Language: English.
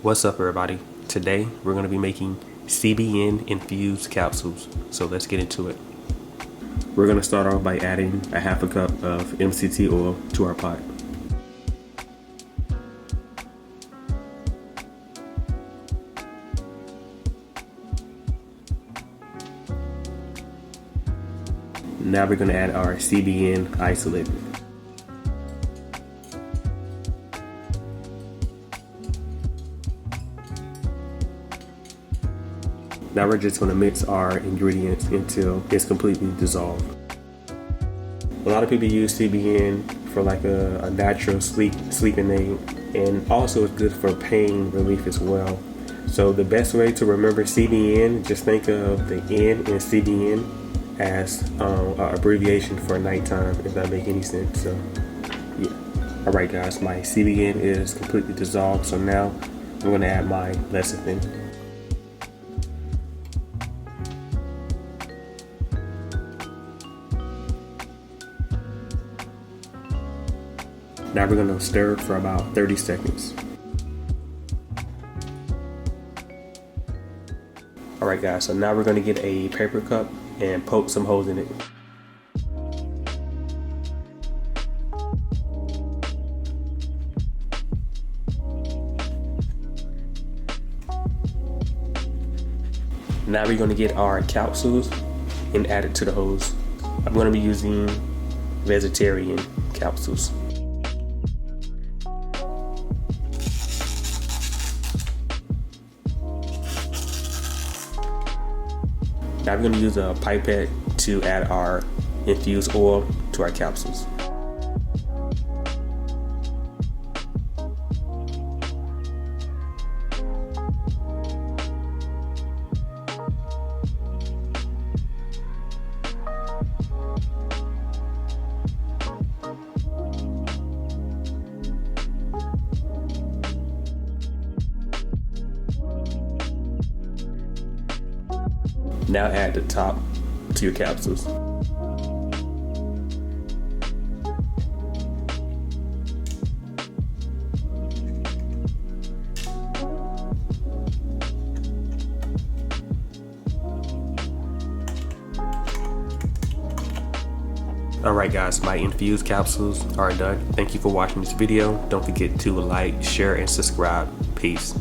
What's up, everybody? Today we're going to be making CBN infused capsules, so let's get into it. We're going to start off by adding a half a cup of MCT oil to our pot. Now we're going to add our CBN Isolate. Now we're just going to mix our ingredients until it's completely dissolved. A lot of people use CBN for like a natural sleeping aid, and also it's good for pain relief as well. So the best way to remember CBN, just think of the N in CBN as an abbreviation for nighttime, if that makes any sense. So yeah. Alright guys, my CBN is completely dissolved, so now I'm going to add my lecithin. Now we're going to stir for about 30 seconds. Alright guys, so now we're going to get a paper cup and poke some holes in it. Now we're going to get our capsules and add it to the holes. I'm going to be using vegetarian capsules. Now we're going to use a pipette to add our infused oil to our capsules. Now add the top to your capsules. Alright guys, my infused capsules are done. Thank you for watching this video. Don't forget to like, share, and subscribe. Peace.